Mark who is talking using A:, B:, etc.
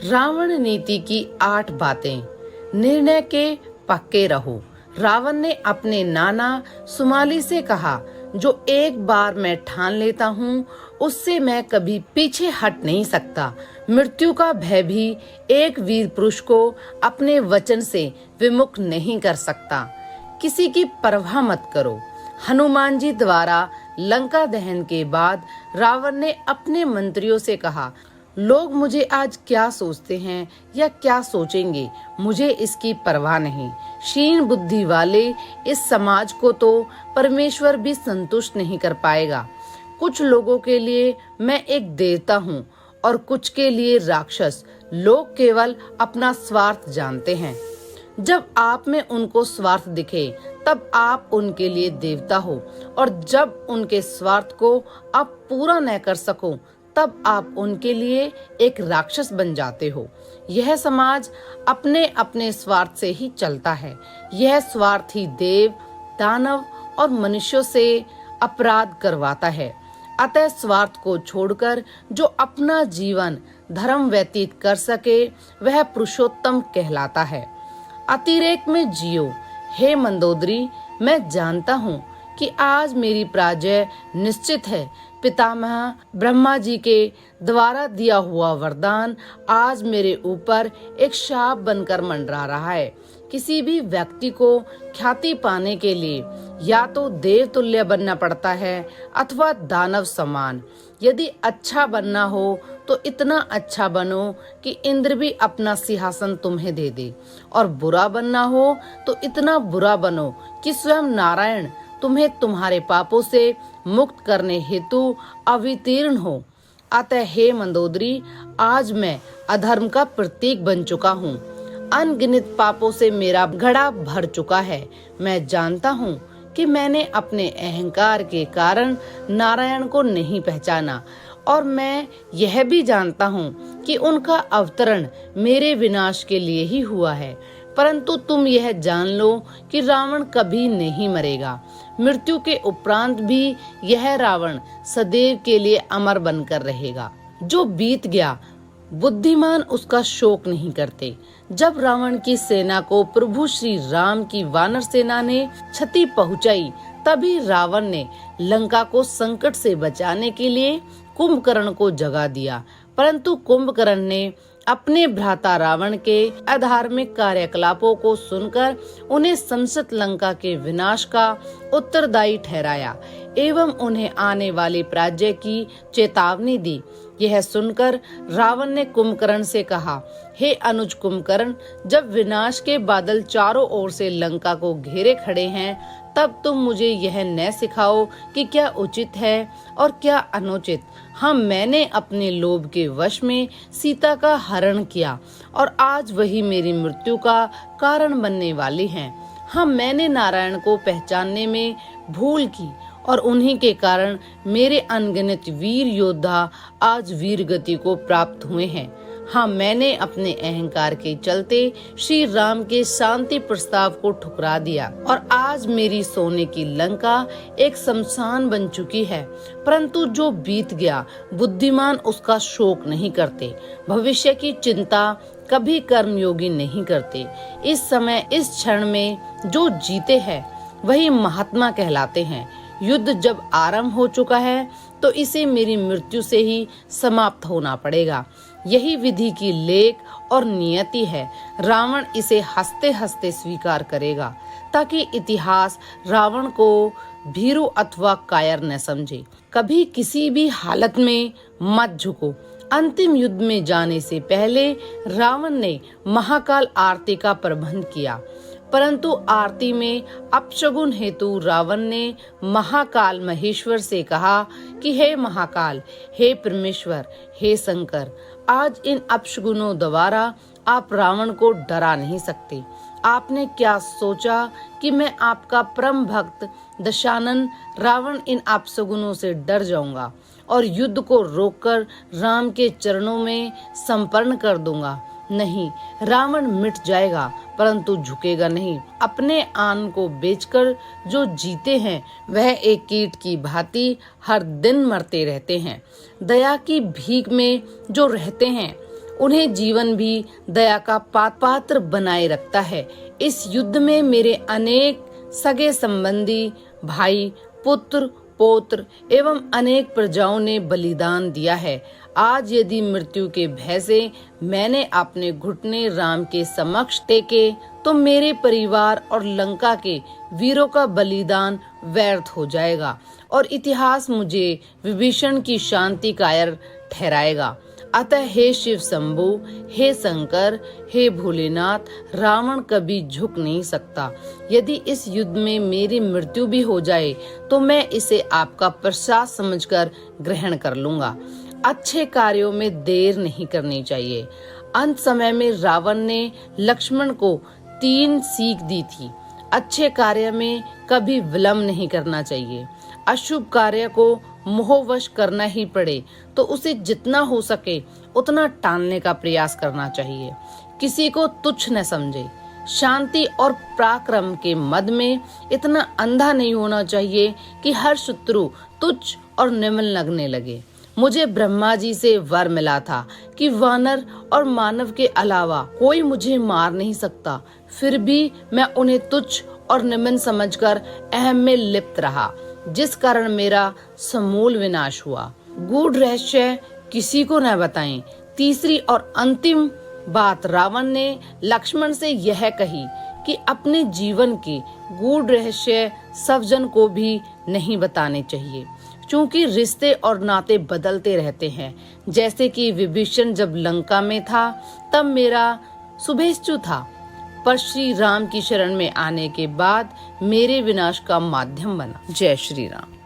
A: रावण नीति की 8 बातें। निर्णय के पक्के रहो। रावण ने अपने नाना सुमाली से कहा, जो एक बार मैं ठान लेता हूँ उससे मैं कभी पीछे हट नहीं सकता। मृत्यु का भय भी एक वीर पुरुष को अपने वचन से विमुख नहीं कर सकता। किसी की परवाह मत करो। हनुमान जी द्वारा लंका दहन के बाद रावण ने अपने मंत्रियों से कहा, लोग मुझे आज क्या सोचते हैं या क्या सोचेंगे, मुझे इसकी परवाह नहीं। क्षीण बुद्धि वाले इस समाज को तो परमेश्वर भी संतुष्ट नहीं कर पाएगा। कुछ लोगों के लिए मैं एक देवता हूँ और कुछ के लिए राक्षस। लोग केवल अपना स्वार्थ जानते हैं। जब आप में उनको स्वार्थ दिखे तब आप उनके लिए देवता हो, और जब उनके स्वार्थ को आप पूरा न कर सको तब आप उनके लिए एक राक्षस बन जाते हो। यह समाज अपने अपने स्वार्थ से ही चलता है। यह स्वार्थ ही देव, दानव और मनुष्यों से अपराध करवाता है। अतः स्वार्थ को छोड़कर जो अपना जीवन धर्म व्यतीत कर सके वह पुरुषोत्तम कहलाता है। अतिरेक में जियो। हे मंदोदरी, मैं जानता हूँ कि आज मेरी पराजय निश्चित है। पितामह ब्रह्मा जी के द्वारा दिया हुआ वरदान आज मेरे ऊपर एक शाप बनकर मंडरा रहा है। किसी भी व्यक्ति को ख्याति पाने के लिए या तो देव तुल्य बनना पड़ता है अथवा दानव समान। यदि अच्छा बनना हो तो इतना अच्छा बनो कि इंद्र भी अपना सिंहासन तुम्हें दे दे, और बुरा बनना हो तो इतना बुरा बनो कि स्वयं नारायण तुम्हें तुम्हारे पापों से मुक्त करने हेतु अवतीर्ण हो। अतः हे मंदोदरी, आज मैं अधर्म का प्रतीक बन चुका हूँ। अनगिनत पापों से मेरा घड़ा भर चुका है। मैं जानता हूँ कि मैंने अपने अहंकार के कारण नारायण को नहीं पहचाना, और मैं यह भी जानता हूँ कि उनका अवतरण मेरे विनाश के लिए ही हुआ है। परंतु तुम यह जान लो कि रावण कभी नहीं मरेगा। मृत्यु के उपरांत भी यह रावण सदैव के लिए अमर बनकर रहेगा। जो बीत गया, बुद्धिमान उसका शोक नहीं करते। जब रावण की सेना को प्रभु श्री राम की वानर सेना ने क्षति पहुंचाई, तभी रावण ने लंका को संकट से बचाने के लिए कुंभकर्ण को जगा दिया। परंतु कुंभकर्ण ने अपने भ्राता रावण के अधार्मिक कार्यकलापों को सुनकर उन्हें समस्त लंका के विनाश का उत्तरदायी ठहराया एवं उन्हें आने वाली पराजय की चेतावनी दी। यह सुनकर रावण ने कुंभकर्ण से कहा, हे अनुज कुंभकर्ण, जब विनाश के बादल चारों ओर से लंका को घेरे खड़े हैं, तब तुम मुझे यह न सिखाओ कि क्या उचित है और क्या अनुचित। हाँ, मैंने अपने लोभ के वश में सीता का हरण किया और आज वही मेरी मृत्यु का कारण बनने वाली हैं। हाँ, मैंने नारायण को पहचानने में भूल की और उन्हीं के कारण मेरे अनगिनत वीर योद्धा आज वीर गति को प्राप्त हुए हैं। हाँ, मैंने अपने अहंकार के चलते श्री राम के शांति प्रस्ताव को ठुकरा दिया और आज मेरी सोने की लंका एक शमशान बन चुकी है। परंतु जो बीत गया, बुद्धिमान उसका शोक नहीं करते। भविष्य की चिंता कभी कर्मयोगी नहीं करते। इस समय इस क्षण में जो जीते हैं वही महात्मा कहलाते हैं। युद्ध जब आरंभ हो चुका है तो इसे मेरी मृत्यु से ही समाप्त होना पड़ेगा। यही विधि की लेख और नियति है। रावण इसे हंसते हंसते स्वीकार करेगा ताकि इतिहास रावण को भीरू अथवा कायर न समझे। कभी किसी भी हालत में मत झुको। अंतिम युद्ध में जाने से पहले रावण ने महाकाल आरती का प्रबंध किया, परंतु आरती में अपशगुन हेतु रावण ने महाकाल महेश्वर से कहा कि हे महाकाल, हे परमेश्वर, हे शंकर, आज इन अपशगुनों द्वारा आप रावण को डरा नहीं सकते। आपने क्या सोचा कि मैं आपका परम भक्त दशानन रावण इन अपशगुनों से डर जाऊंगा और युद्ध को रोककर राम के चरणों में समर्पण कर दूंगा? नहीं, रावण मिट जाएगा परंतु झुकेगा नहीं। अपने आन को बेचकर जो जीते हैं वह एक कीट की भांति हर दिन मरते रहते हैं। दया की भीख में जो रहते हैं उन्हें जीवन भी दया का पात्र बनाए रखता है। इस युद्ध में मेरे अनेक सगे संबंधी, भाई, पुत्र, पौत्र एवं अनेक प्रजाओं ने बलिदान दिया है। आज यदि मृत्यु के भय से मैंने अपने घुटने राम के समक्ष टेके तो मेरे परिवार और लंका के वीरों का बलिदान व्यर्थ हो जाएगा और इतिहास मुझे विभीषण की शांति कायर ठहराएगा। अतः हे शिव शंभु, हे शंकर, हे भोलेनाथ, रावण कभी झुक नहीं सकता। यदि इस युद्ध में मेरी मृत्यु भी हो जाए तो मैं इसे आपका प्रसाद समझकर ग्रहण कर लूंगा। अच्छे कार्यों में देर नहीं करनी चाहिए। अंत समय में रावण ने लक्ष्मण को 3 सीख दी थी। अच्छे कार्य में कभी विलंब नहीं करना चाहिए। अशुभ कार्य को मोहवश करना ही पड़े तो उसे जितना हो सके उतना टालने का प्रयास करना चाहिए। किसी को तुच्छ न समझे। शांति और पराक्रम के मद में इतना अंधा नहीं होना चाहिए कि हर शत्रु तुच्छ और निम्न लगने लगे। मुझे ब्रह्मा जी से वर मिला था कि वानर और मानव के अलावा कोई मुझे मार नहीं सकता। फिर भी मैं उन्हें तुच्छ और निम्न समझकर अहम में लिप्त रहा, जिस कारण मेरा समूल विनाश हुआ। गूढ़ रहस्य किसी को न बताएं। तीसरी और अंतिम बात रावण ने लक्ष्मण से यह कही कि अपने जीवन के गूढ़ रहस्य सब जन को भी नहीं बताने चाहिए, क्योंकि रिश्ते और नाते बदलते रहते हैं। जैसे कि विभीषण जब लंका में था तब मेरा शुभेच्छु था, पर श्री राम की शरण में आने के बाद मेरे विनाश का माध्यम बना। जय श्री राम।